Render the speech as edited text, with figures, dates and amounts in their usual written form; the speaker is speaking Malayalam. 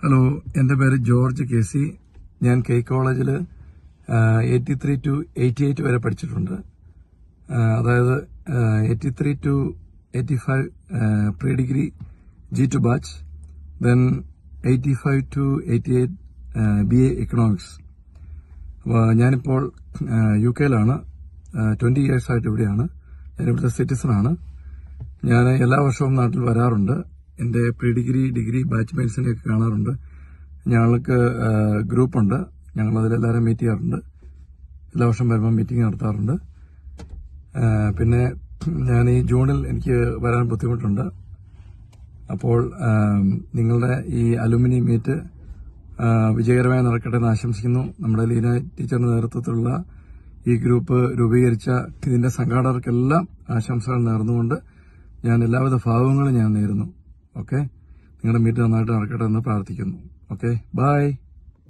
ഹലോ, എൻ്റെ പേര് ജോർജ് കെ സി. ഞാൻ കെ കോളേജിൽ 83 to 88 വരെ പഠിച്ചിട്ടുണ്ട്. അതായത് 83 to 85 pre degree G2 batch, then 85 to 88 BA economics. അപ്പോൾ ഞാനിപ്പോൾ UK-യിലാണ്. 20 ഇയേഴ്സായിട്ട് ഇവിടെയാണ്. ഞാനിവിടുത്തെ സിറ്റിസണാണ്. ഞാൻ എല്ലാ വർഷവും നാട്ടിൽ വരാറുണ്ട്. എൻ്റെ പ്രീ ഡിഗ്രി ബാച്ച്മേറ്റ്സിനെയൊക്കെ കാണാറുണ്ട്. ഞങ്ങൾക്ക് ഗ്രൂപ്പുണ്ട്. ഞങ്ങളതിലെല്ലാവരും മീറ്റ് ചെയ്യാറുണ്ട്. എല്ലാ വർഷം വരുമ്പോൾ മീറ്റിംഗ് നടത്താറുണ്ട്. പിന്നെ ഞാൻ ഈ ജൂണിൽ എനിക്ക് വരാൻ ബുദ്ധിമുട്ടുണ്ട്. അപ്പോൾ നിങ്ങളുടെ ഈ അലുമിനി മീറ്റ് വിജയകരമായി നടക്കട്ടെ എന്ന് ആശംസിക്കുന്നു. നമ്മുടെ ലീന ടീച്ചറിന്റെ നേതൃത്വത്തിലുള്ള ഈ ഗ്രൂപ്പ് രൂപീകരിച്ച ഇതിന്റെ സംഘാടകർക്കെല്ലാം ആശംസകൾ നേർന്നുകൊണ്ട് ഞാൻ എല്ലാവിധ ഭാവങ്ങളും ഞാൻ നേരുന്നു. ഓക്കെ, നിങ്ങളുടെ മീറ്റ് നന്നായിട്ട് നടക്കട്ടെ എന്ന് പ്രാർത്ഥിക്കുന്നു. Okay, by.